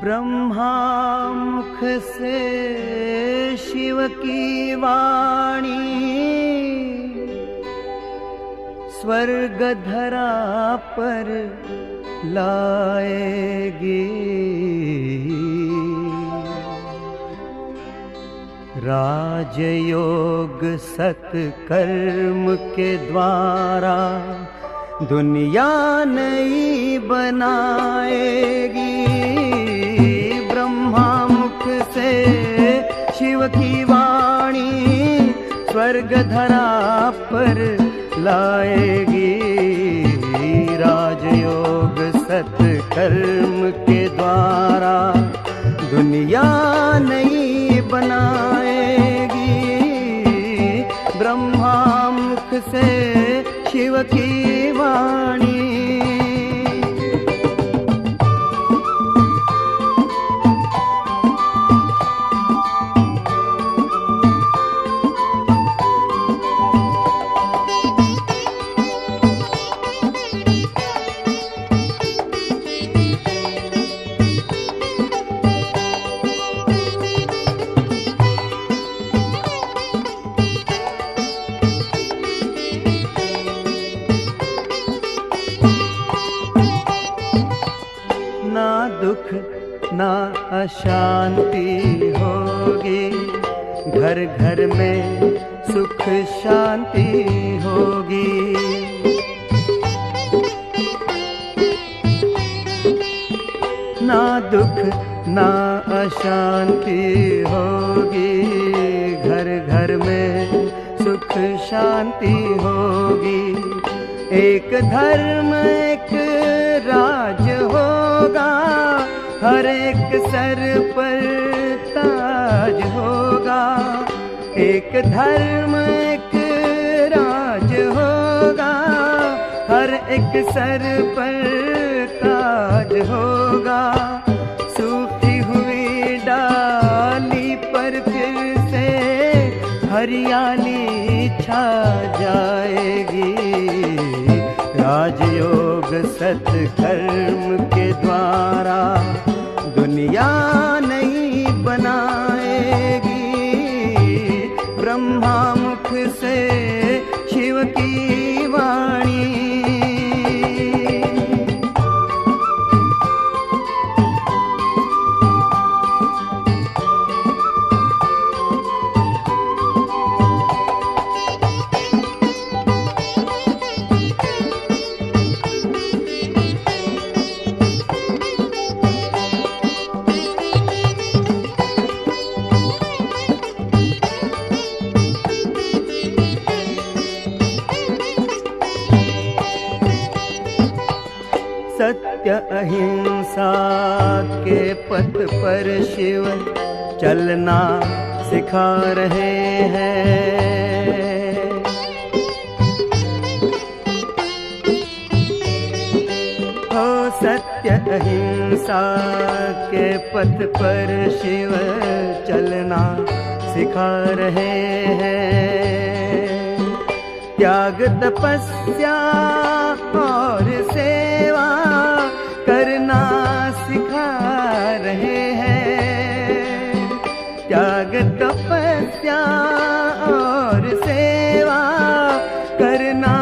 ब्रह्मा मुख से शिव की वाणी स्वर्ग धरा पर लाएगी। राजयोग सत्कर्म के द्वारा दुनिया नई बनाएगी। ब्रह्मा मुख से शिव की वाणी स्वर्ग धरा पर लाएगी। राजयोग सत्कर्म के द्वारा दुनिया नई बनाएगी। ब्रह्मा मुख से शिव की वाणी। ना दुख ना अशांति होगी, घर घर में सुख शांति होगी। ना दुख ना अशांति होगी, घर घर में सुख शांति होगी। एक धर्म एक राज होगा, हर एक सर पर ताज होगा। एक धर्म एक राज होगा, हर एक सर पर ताज होगा। सूखी हुई डाली पर फिर से हरियाली छा जाएगी। राजयोग सत्कर्म के द्वारा दुनिया नई बनाएगी। ब्रह्मा मुख से शिव की वाणी। सत्य अहिंसा के पथ पर शिव चलना सिखा रहे हैं। हो सत्य अहिंसा के पथ पर शिव चलना सिखा रहे हैं। त्याग तपस्या और सेवा करना सिखा रहे हैं। त्याग तपस्या और सेवा करना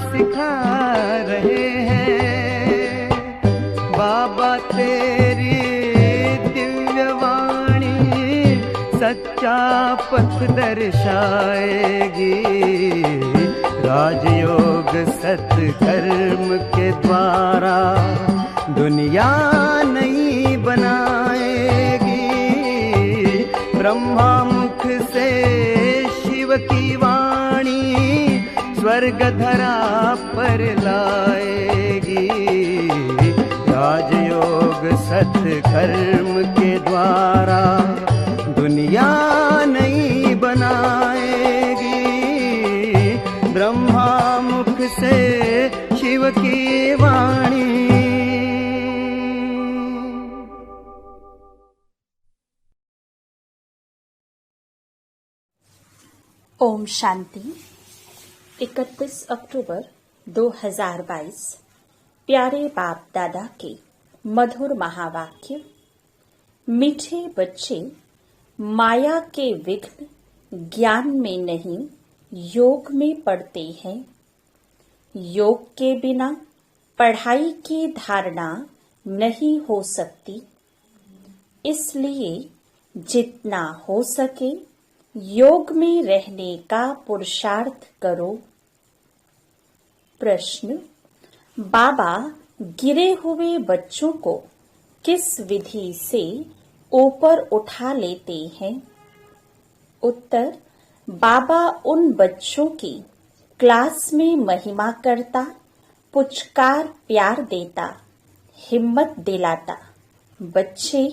सिखा रहे हैं। बाबा तेरी दिव्य वाणी सच्चा पथ दर्शाएगी। राजयोग सत्कर्म के द्वारा दुनिया नई बनाएगी। ब्रह्मा मुख से शिव की वाणी स्वर्ग धरा पर लाएगी। राजयोग सत्कर्म के द्वारा दुनिया ओम शांति। 31 अक्टूबर 2022। प्यारे बाप दादा के मधुर महावाक्य। मीठे बच्चे, माया के विघ्न ज्ञान में नहीं योग में पड़ते हैं। योग के बिना पढ़ाई की धारणा नहीं हो सकती। इसलिए जितना हो सके योग में रहने का पुरुषार्थ करो। प्रश्न: बाबा गिरे हुए बच्चों को किस विधि से ऊपर उठा लेते हैं? उत्तर: बाबा उन बच्चों की क्लास में महिमा करता, पुचकार प्यार देता, हिम्मत दिलाता। बच्चे,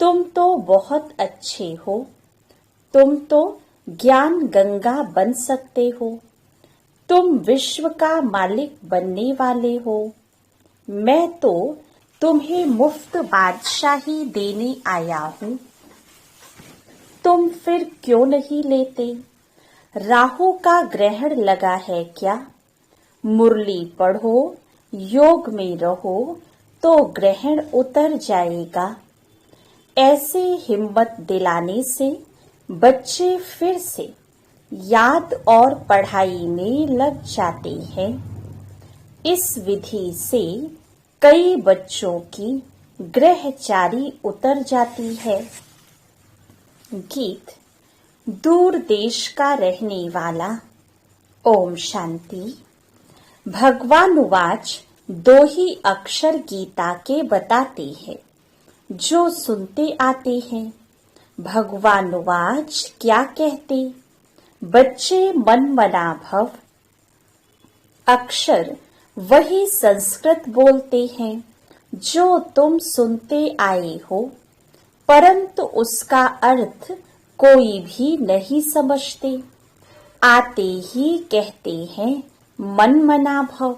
तुम तो बहुत अच्छे हो। तुम तो ज्ञान गंगा बन सकते हो। तुम विश्व का मालिक बनने वाले हो। मैं तो तुम्हें मुफ्त बादशाही देने आया हूँ। तुम फिर क्यों नहीं लेते? राहु का ग्रहण लगा है क्या? मुरली पढ़ो, योग में रहो तो ग्रहण उतर जाएगा। ऐसे हिम्मत दिलाने से बच्चे फिर से याद और पढ़ाई में लग जाते हैं। इस विधि से कई बच्चों की ग्रहचारी उतर जाती है। गीत। दूर देश का रहने वाला। ओम शांति। भगवान वाच 2 ही अक्षर गीता के बताते हैं जो सुनते आते हैं। भगवान वाच क्या कहते? बच्चे मन मना भव। अक्षर वही संस्कृत बोलते हैं जो तुम सुनते आए हो, परंतु उसका अर्थ कोई भी नहीं समझते। आते ही कहते हैं मन मना भव।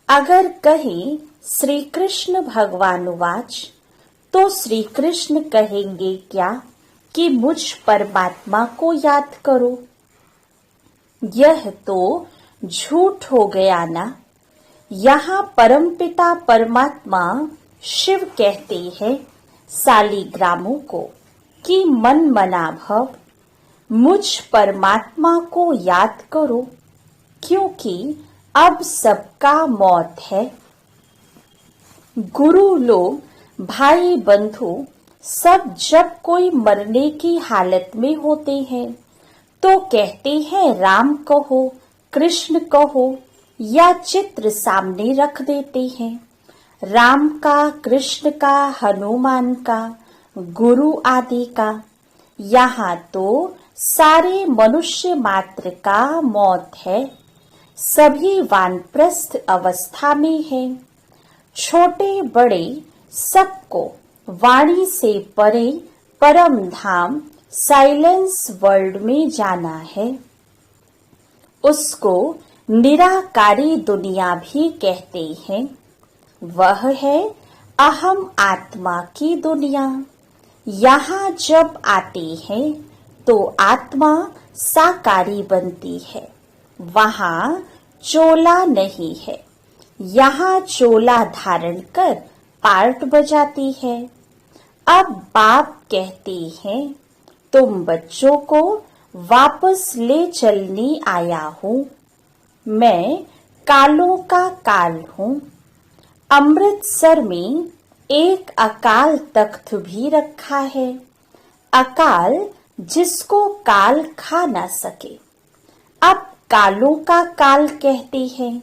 अगर कहें श्री कृष्ण भगवान वाच तो श्री कृष्ण कहेंगे क्या कि मुझ परमात्मा को याद करो। यह तो झूठ हो गया ना। यहाँ परमपिता परमात्मा शिव कहते हैं सालिग्रामों को कि मन मना भव, मुझ परमात्मा को याद करो, क्योंकि अब सबका मौत है। गुरु लोग, भाई बंधु सब जब कोई मरने की हालत में होते हैं तो कहते हैं राम कहो, कृष्ण कहो, या चित्र सामने रख देते हैं। राम का, कृष्ण का, हनुमान का, गुरु आदि का। यहाँ तो सारे मनुष्य मात्र का मौत है। सभी वानप्रस्थ अवस्था में है। छोटे बड़े सबको वाणी से परे परम धाम साइलेंस वर्ल्ड में जाना है। उसको निराकारी दुनिया भी कहते हैं। वह है अहम आत्मा की दुनिया। यहाँ जब आते हैं तो आत्मा साकारी बनती है। वहाँ चोला नहीं है। यहाँ चोला धारण कर पार्ट बजाती है। अब बाप कहते हैं तुम बच्चों को वापस ले चलने आया हूँ। मैं कालों का काल हूँ। अमृतसर में एक अकाल तख्त भी रखा है। अकाल जिसको काल खा ना सके। अब कालों का काल कहते हैं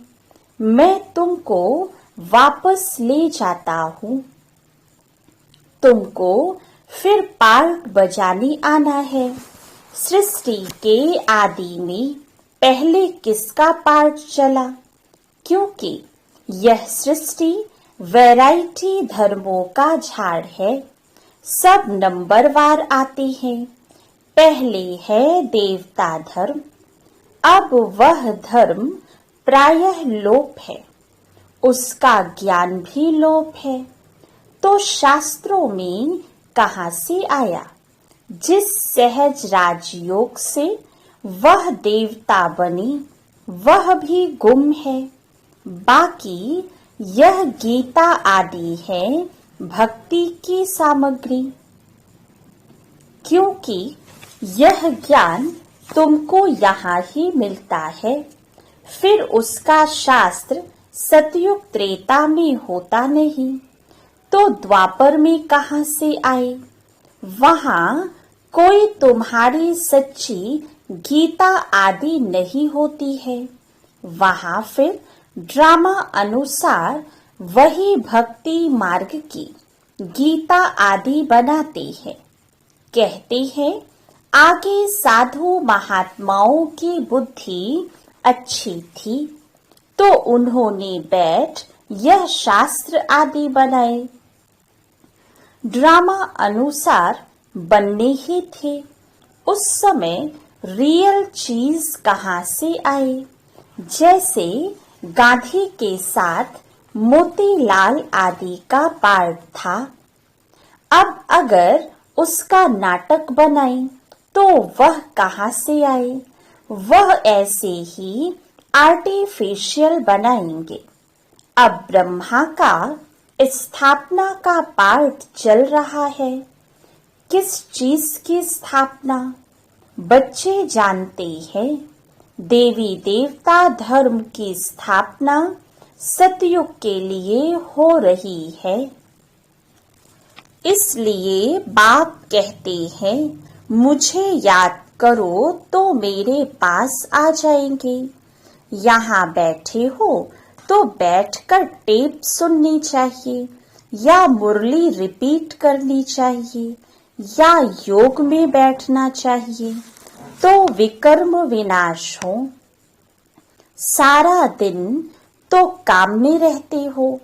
मैं तुमको वापस ले जाता हूँ। तुमको फिर पार्ट बजाने आना है। सृष्टि के आदि में पहले किसका पार्ट चला? क्योंकि यह सृष्टि वैरायटी धर्मों का झाड़ है। सब नंबरवार आते हैं। पहले है देवता धर्म। अब वह धर्म प्रायः लोप है। उसका ज्ञान भी लोप है। तो शास्त्रों में कहाँ से आया? जिस सहज राजयोग से वह देवता बने, वह भी गुम है। बाकी यह गीता आदि है भक्ति की सामग्री, क्योंकि यह ज्ञान तुमको यहाँ ही मिलता है। फिर उसका शास्त्र सतयुग त्रेता में होता नहीं, तो द्वापर में कहाँ से आए? वहाँ कोई तुम्हारी सच्ची गीता आदि नहीं होती है। वहाँ फिर ड्रामा अनुसार वही भक्ति मार्ग की गीता आदि बनाते हैं। कहते हैं आगे साधु महात्माओं की बुद्धि अच्छी थी, तो उन्होंने बैठ यह शास्त्र आदि बनाए। ड्रामा अनुसार बनने ही थे। उस समय रियल चीज कहाँ से आए? जैसे गांधी के साथ मोतीलाल आदि का पार्ट था। अब अगर उसका नाटक बनाए तो वह कहाँ से आए? वह ऐसे ही आर्टिफिशियल बनाएंगे। अब ब्रह्मा का स्थापना का पार्ट चल रहा है। किस चीज की स्थापना? बच्चे जानते हैं। देवी देवता धर्म की स्थापना सतयुग के लिए हो रही है। इसलिए बाप कहते हैं मुझे याद करो तो मेरे पास आ जाएंगे। यहाँ बैठे हो तो बैठकर टेप सुननी चाहिए, या मुरली रिपीट करनी चाहिए, या योग में बैठना चाहिए, तो विकर्म विनाश हो। सारा दिन तो काम में रहते हो,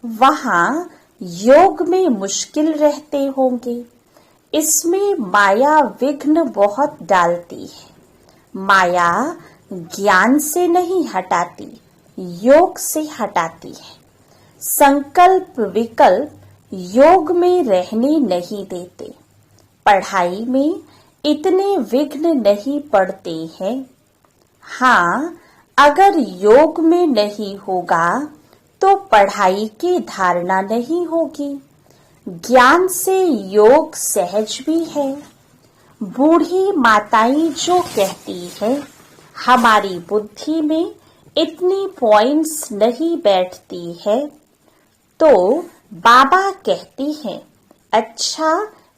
वहाँ योग में मुश्किल रहते होंगे। इसमें माया विघ्न बहुत डालती है। माया ज्ञान से नहीं हटाती, योग से हटाती है। संकल्प विकल्प योग में रहने नहीं देते। पढ़ाई में इतने विघ्न नहीं पड़ते हैं। हाँ, अगर योग में नहीं होगा तो पढ़ाई की धारणा नहीं होगी। ज्ञान से योग सहज भी है। बूढ़ी माताएं जो कहती है हमारी बुद्धि में इतनी पॉइंट्स नहीं बैठती है, तो बाबा कहते हैं अच्छा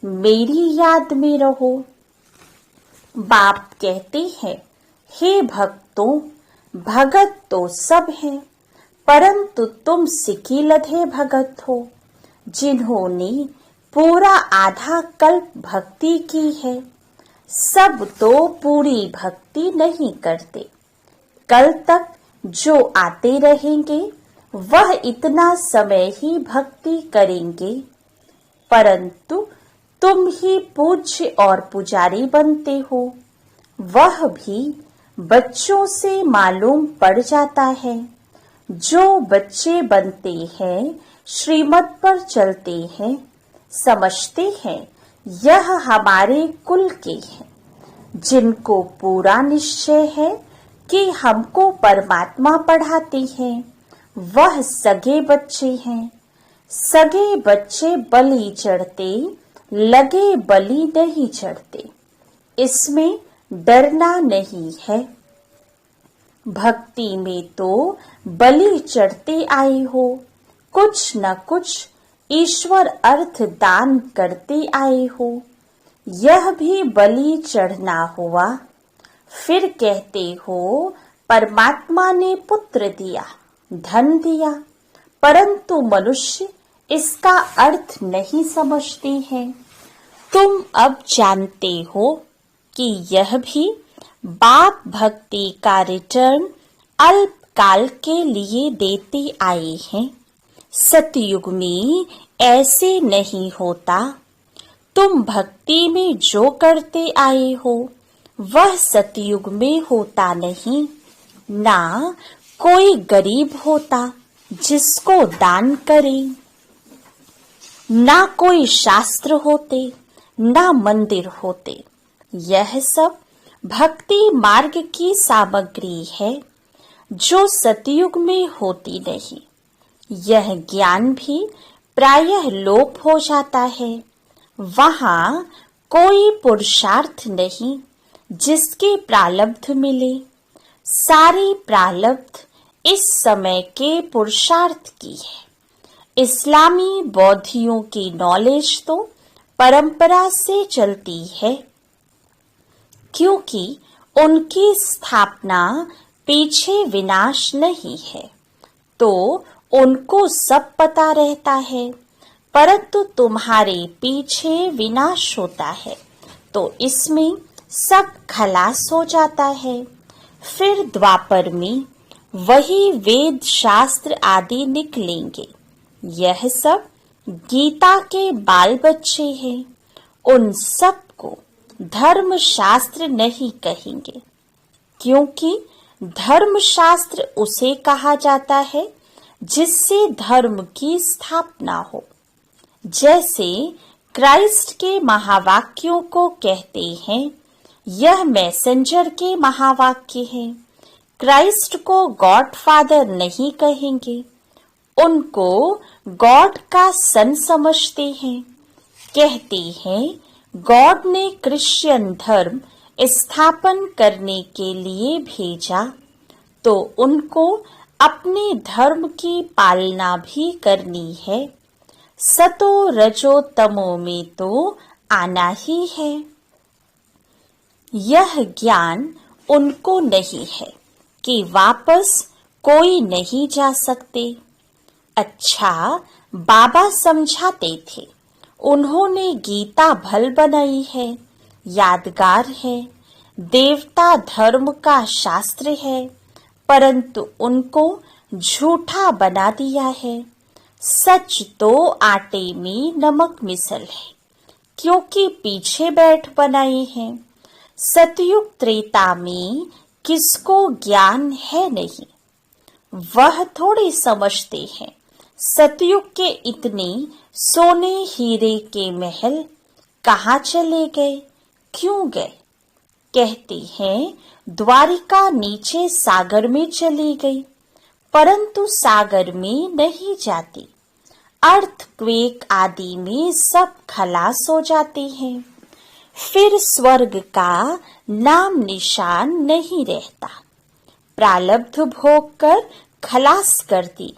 मेरी याद में रहो। बाप कहते हैं हे भक्तों, भगत तो सब हैं, परंतु तुम सिकी लधे भगत हो, जिन्होंने पूरा आधा कल्प भक्ति की है। सब तो पूरी भक्ति नहीं करते। कल तक जो आते रहेंगे वह इतना समय ही भक्ति करेंगे, परंतु तुम ही पूज्य और पुजारी बनते हो। वह भी बच्चों से मालूम पड़ जाता है। जो बच्चे बनते हैं श्रीमत पर चलते हैं, समझते हैं यह हमारे कुल के हैं। जिनको पूरा निश्चय है कि हमको परमात्मा पढ़ाते हैं, वह सगे बच्चे हैं। सगे बच्चे बलि चढ़ते, लगे बलि नहीं चढ़ते। इसमें डरना नहीं है। भक्ति में तो बलि चढ़ते आए हो, कुछ न कुछ ईश्वर अर्थ दान करते आए हो। यह भी बलि चढ़ना हुआ। फिर कहते हो परमात्मा ने पुत्र दिया, धन दिया, परंतु मनुष्य इसका अर्थ नहीं समझते हैं। तुम अब जानते हो कि यह भी बाप भक्ति का रिटर्न अल्प काल के लिए देते आए हैं। सतयुग में ऐसे नहीं होता। तुम भक्ति में जो करते आए हो वह सतयुग में होता नहीं। ना कोई गरीब होता जिसको दान करे, ना कोई शास्त्र होते, ना मंदिर होते। यह सब भक्ति मार्ग की सामग्री है जो सतयुग में होती नहीं। यह ज्ञान भी प्रायः लोप हो जाता है। वहाँ कोई पुरुषार्थ नहीं जिसके प्रारब्ध मिले। सारी प्रारब्ध इस समय के पुरुषार्थ की है। इस्लामी बौद्धियों की नॉलेज तो परंपरा से चलती है, क्योंकि उनकी स्थापना पीछे विनाश नहीं है, तो उनको सब पता रहता है। परंतु तुम्हारे पीछे विनाश होता है, तो इसमें सब खलास हो जाता है। फिर द्वापर में वही वेद शास्त्र आदि निकलेंगे। यह सब गीता के बाल बच्चे हैं। उन सब को धर्म शास्त्र नहीं कहेंगे, क्योंकि धर्म शास्त्र उसे कहा जाता है जिससे धर्म की स्थापना हो। जैसे क्राइस्ट के महावाक्यों को कहते हैं, यह मैसेंजर के महावाक्य हैं। क्राइस्ट को गॉड फादर नहीं कहेंगे, उनको गॉड का सन समझते हैं। कहते हैं गॉड ने क्रिश्चियन धर्म स्थापन करने के लिए भेजा, तो उनको अपने धर्म की पालना भी करनी है। सतो रजो तमो में तो आना ही है। यह ज्ञान उनको नहीं है कि वापस कोई नहीं जा सकते। अच्छा, बाबा समझाते थे, उन्होंने गीता भल बनाई है, यादगार है, देवता धर्म का शास्त्र है, परंतु उनको झूठा बना दिया है। सच तो आटे में नमक मिसल है, क्योंकि पीछे बैठ बनाए हैं। सतयुग त्रेता में किसको ज्ञान है नहीं, वह थोड़ी समझते हैं। सतयुग के इतने सोने हीरे के महल कहाँ चले गए, क्यों गए? कहते हैं द्वारिका नीचे सागर में चली गई, परंतु सागर में नहीं जाती। अर्थक्वेक आदि में सब खलास हो जाते हैं। फिर स्वर्ग का नाम निशान नहीं रहता। प्रारब्ध भोग कर खलास कर दी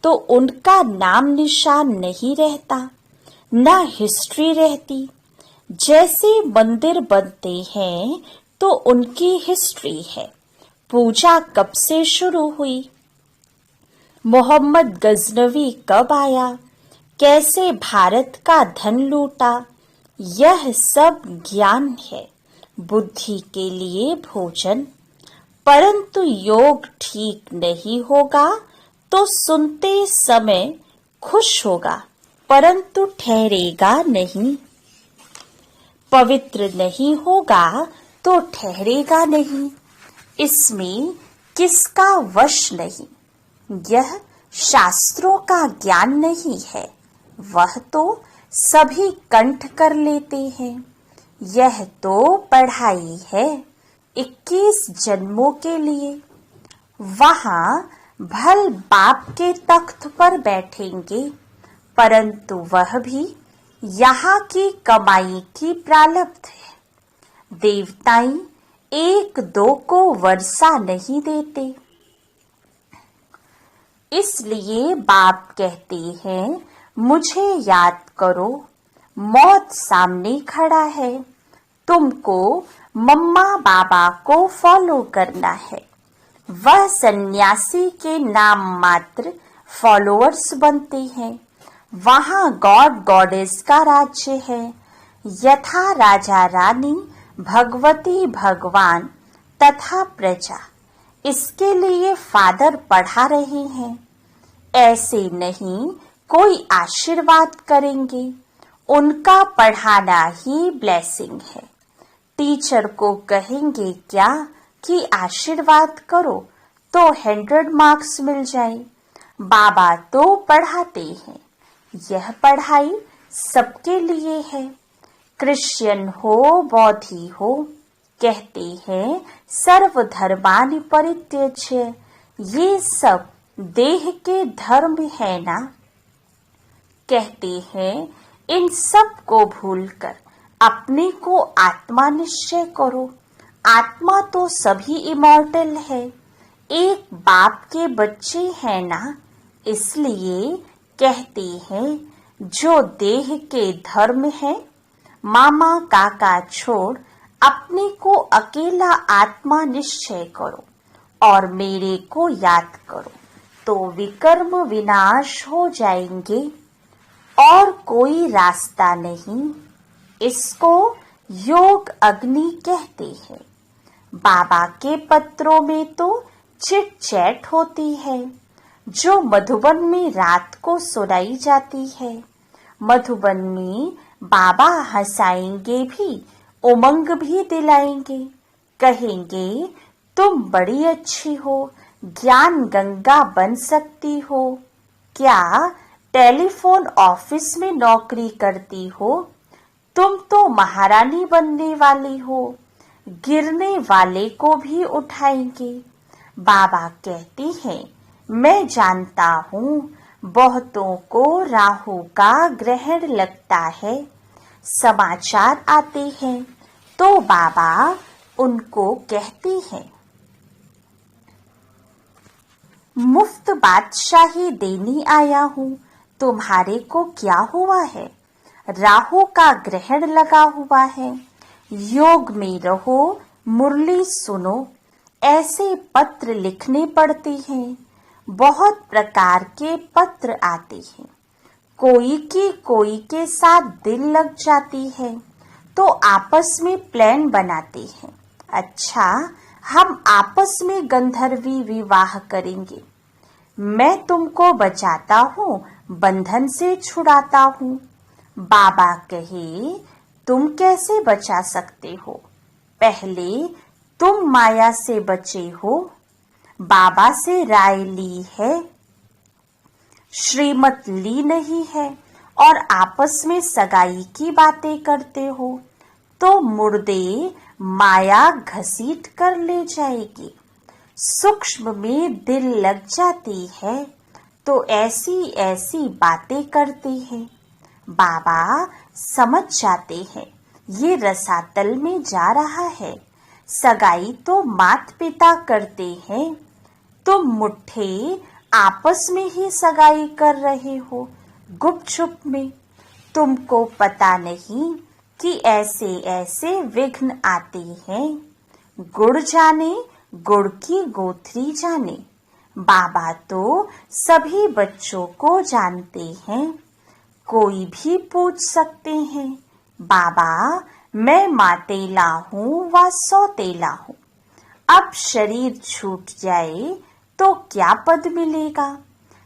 तो उनका नाम निशान नहीं रहता, न हिस्ट्री रहती। जैसे मंदिर बनते हैं तो उनकी हिस्ट्री है, पूजा कब से शुरू हुई, मोहम्मद गजनवी कब आया, कैसे भारत का धन लूटा, यह सब ज्ञान है। बुद्धि के लिए भोजन, परंतु योग ठीक नहीं होगा तो सुनते समय खुश होगा, परंतु ठहरेगा नहीं। पवित्र नहीं होगा तो ठहरेगा नहीं। इसमें किसका वश नहीं। यह शास्त्रों का ज्ञान नहीं है, वह तो सभी कंठ कर लेते हैं। यह तो पढ़ाई है 21 जन्मों के लिए। वहां भल बाप के तख्त पर बैठेंगे, परंतु वह भी यहाँ की कमाई की प्रारब्ध है। देवताएं एक दो को वर्षा नहीं देते, इसलिए बाप कहते हैं मुझे याद करो, मौत सामने खड़ा है, तुमको मम्मा बाबा को फॉलो करना है। वह सन्यासी के नाम मात्र फॉलोअर्स बनते हैं। वहाँ गॉड गॉडेस का राज्य है। यथा राजा रानी, भगवती भगवान तथा प्रजा, इसके लिए फादर पढ़ा रहे हैं। ऐसे नहीं कोई आशीर्वाद करेंगे, उनका पढ़ाना ही ब्लेसिंग है। टीचर को कहेंगे क्या कि आशीर्वाद करो तो 100 मार्क्स मिल जाए। बाबा तो पढ़ाते हैं, यह पढ़ाई सबके लिए है। क्रिश्चियन हो, बौद्धि हो, कहते हैं सर्वधर्मानि परित्यज्य, ये सब देह के धर्म है ना। कहते हैं इन सब को भूलकर अपने को आत्मा निश्चय करो। आत्मा तो सभी इमॉर्टल है, एक बाप के बच्चे हैं ना, इसलिए कहते हैं जो देह के धर्म है मामा काका छोड़ अपने को अकेला आत्मा निश्चय करो और मेरे को याद करो, तो विकर्म विनाश हो जाएंगे और कोई रास्ता नहीं। इसको योग अग्नि कहते हैं। बाबा के पत्रों में तो चिट चैट होती है जो मधुबन में रात को सुनाई जाती है। मधुबन में बाबा हंसाएंगे भी, उमंग भी दिलाएंगे, कहेंगे तुम बड़ी अच्छी हो, ज्ञान गंगा बन सकती हो। क्या टेलीफोन ऑफिस में नौकरी करती हो? तुम तो महारानी बनने वाली हो। गिरने वाले को भी उठाएंगे। बाबा कहती हैं मैं जानता हूँ बहुतों को राहु का ग्रहण लगता है। समाचार आते हैं तो बाबा उनको कहती हैं मुफ्त बादशाही देने आया हूँ, तुम्हारे को क्या हुआ है? राहु का ग्रहण लगा हुआ है। योग में रहो, मुरली सुनो। ऐसे पत्र लिखने पड़ते हैं। बहुत प्रकार के पत्र आते हैं। कोई की कोई के साथ दिल लग जाती है तो आपस में प्लान बनाते हैं। अच्छा, हम आपस में गंधर्वी विवाह करेंगे। मैं तुमको बचाता हूँ, बंधन से छुड़ाता हूँ। बाबा कहे तुम कैसे बचा सकते हो? पहले तुम माया से बचे हो। बाबा से राय ली है, श्रीमत ली नहीं है और आपस में सगाई की बातें करते हो तो मुर्दे माया घसीट कर ले जाएगी। सूक्ष्म में दिल लग जाती है तो ऐसी ऐसी बातें करते हैं। बाबा समझ जाते हैं ये रसातल में जा रहा है। सगाई तो माता पिता करते हैं, तुम मुट्ठे आपस में ही सगाई कर रहे हो गुपचुप में। तुमको पता नहीं कि ऐसे ऐसे विघ्न आते हैं। गुड़ जाने गुड़ की गोथरी जाने। बाबा तो सभी बच्चों को जानते हैं, कोई भी पूछ सकते हैं बाबा मैं मातेला हूँ व सौतेला हूँ। अब शरीर छूट जाए तो क्या पद मिलेगा?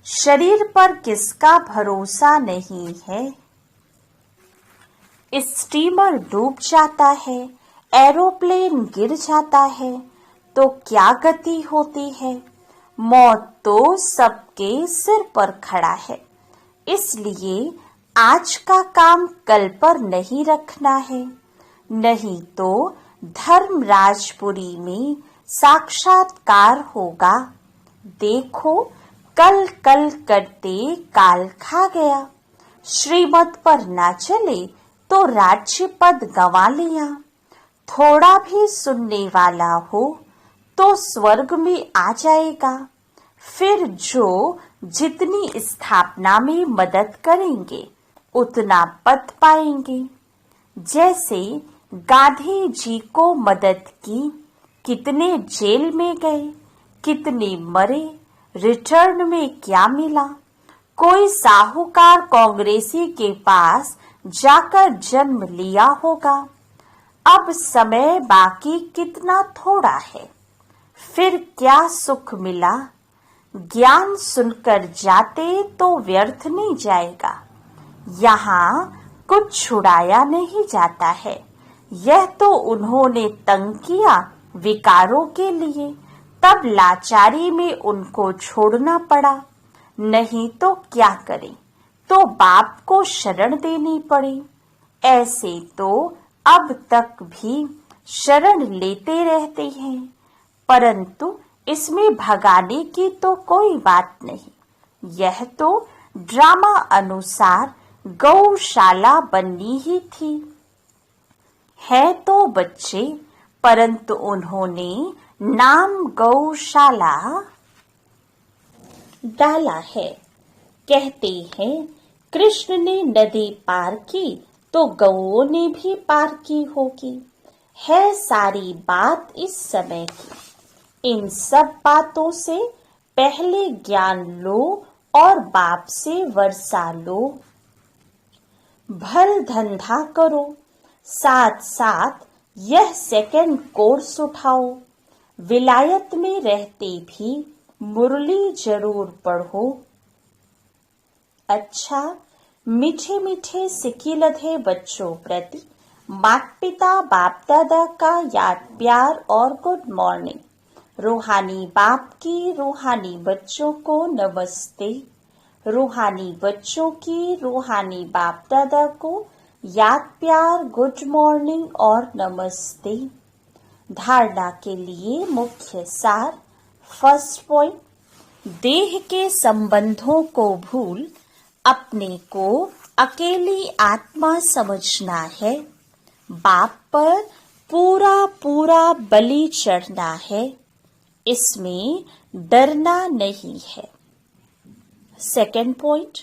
शरीर पर किसका भरोसा नहीं है। स्टीमर डूब जाता है, एरोप्लेन गिर जाता है तो क्या गति होती है? मौत तो सबके सिर पर खड़ा है। इसलिए आज का काम कल पर नहीं रखना है, नहीं तो धर्मराजपुरी में साक्षात्कार होगा। देखो कल कल करते काल खा गया। श्रीमत पर ना चले तो राज्य पद गंवा लिया। थोड़ा भी सुनने वाला हो तो स्वर्ग में आ जाएगा। फिर जो जितनी स्थापना में मदद करेंगे उतना पद पाएंगे। जैसे गांधी जी को मदद की, कितने जेल में गए, कितने मरे, रिटर्न में क्या मिला? कोई साहूकार कांग्रेसी के पास जाकर जन्म लिया होगा। अब समय बाकी कितना थोड़ा है, फिर क्या सुख मिला? ज्ञान सुनकर जाते तो व्यर्थ नहीं जाएगा। यहाँ कुछ छुड़ाया नहीं जाता है। यह तो उन्होंने तंग किया विकारों के लिए, तब लाचारी में उनको छोड़ना पड़ा। नहीं तो क्या करें, तो बाप को शरण देनी पड़ी। ऐसे तो अब तक भी शरण लेते रहते हैं, परंतु इसमें भगाने की तो कोई बात नहीं। यह तो ड्रामा अनुसार गौशाला बननी ही थी। है तो बच्चे, परंतु उन्होंने नाम गौशाला डाला है। कहते हैं कृष्ण ने नदी पार की तो गौओं ने भी पार की होगी। है सारी बात इस समय की। इन सब बातों से पहले ज्ञान लो और बाप से वर्षा लो। भल धंधा करो, साथ साथ यह सेकंड कोर्स उठाओ। विलायत में रहते भी मुरली जरूर पढ़ो। अच्छा, मीठे मीठे सिक्की लधे बच्चों प्रति माता पिता बाप दादा का याद प्यार और गुड मॉर्निंग। रूहानी बाप की रूहानी बच्चों को नमस्ते। रूहानी बच्चों की रूहानी बाप दादा को याद प्यार गुड मॉर्निंग और नमस्ते। धारणा के लिए मुख्य सार। फर्स्ट पॉइंट, देह के संबंधों को भूल अपने को अकेली आत्मा समझना है। बाप पर पूरा पूरा बलि चढ़ना है। इसमें डरना नहीं है। सेकंड पॉइंट,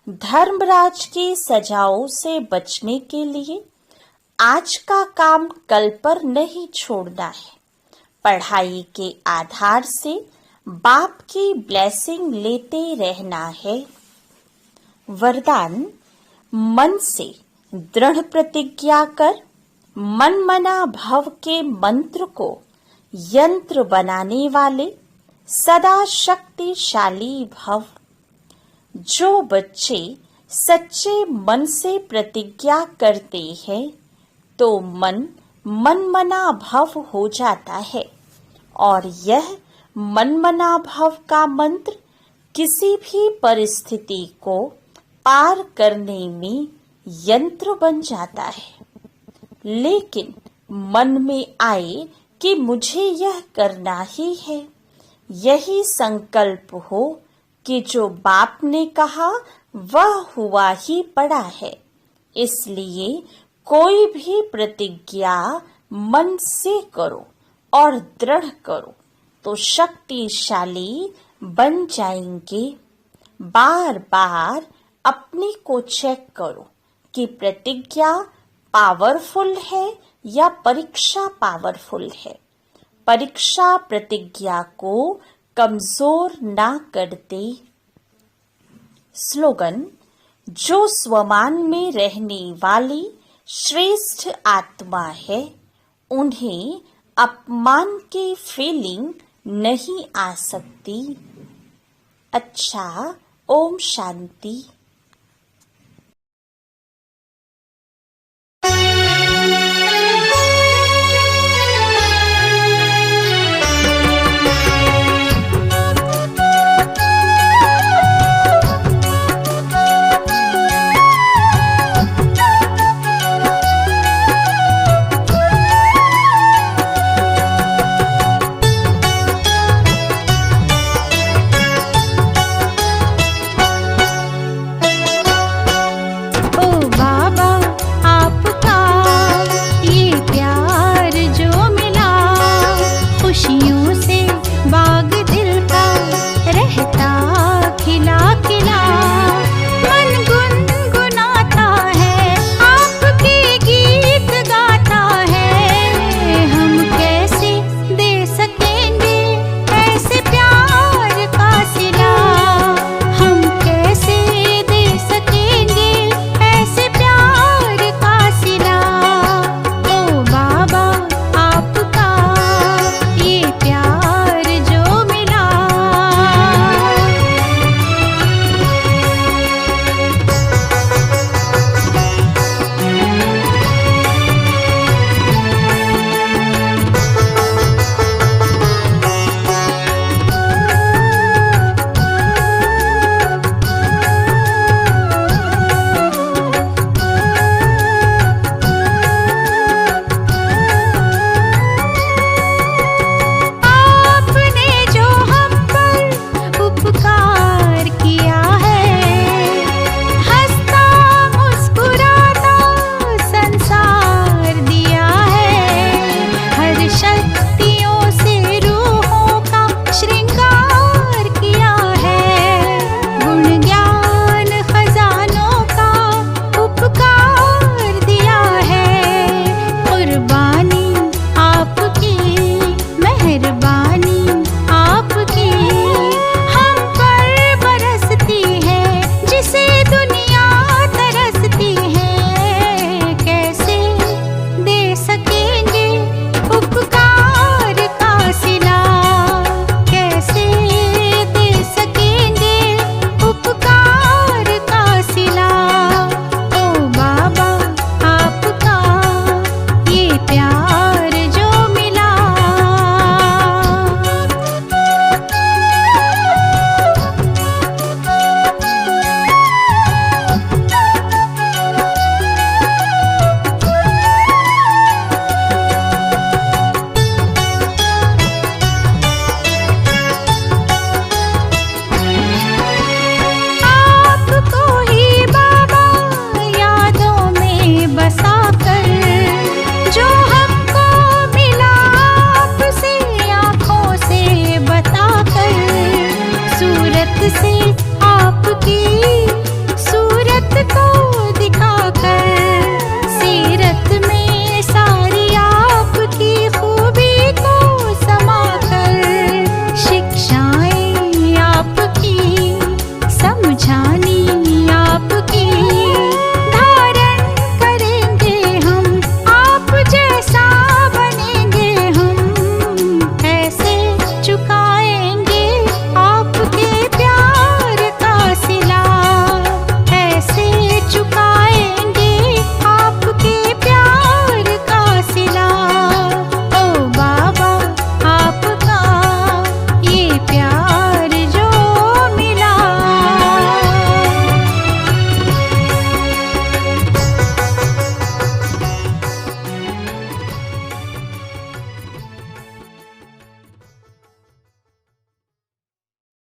धर्मराज की सजाओं से बचने के लिए आज का काम कल पर नहीं छोड़ना है। पढ़ाई के आधार से बाप की ब्लेसिंग लेते रहना है। वरदान, मन से दृढ़ प्रतिज्ञा कर मन मना भव के मंत्र को यंत्र बनाने वाले सदा शक्तिशाली भव। जो बच्चे सच्चे मन से प्रतिज्ञा करते हैं तो मन मनमना भव हो जाता है और यह मनमना भव का मंत्र किसी भी परिस्थिति को पार करने में यंत्र बन जाता है। लेकिन मन में आए कि मुझे यह करना ही है, यही संकल्प हो कि जो बाप ने कहा वह हुआ ही पड़ा है। इसलिए कोई भी प्रतिज्ञा मन से करो और दृढ़ करो तो शक्तिशाली बन जाएंगे। बार बार अपने को चेक करो कि प्रतिज्ञा पावरफुल है या परीक्षा पावरफुल है। परीक्षा प्रतिज्ञा को कमजोर ना कर दे। स्लोगन, जो स्वमान में रहने वाली श्रेष्ठ आत्मा है उन्हें अपमान की फीलिंग नहीं आ सकती। अच्छा, ओम शांति।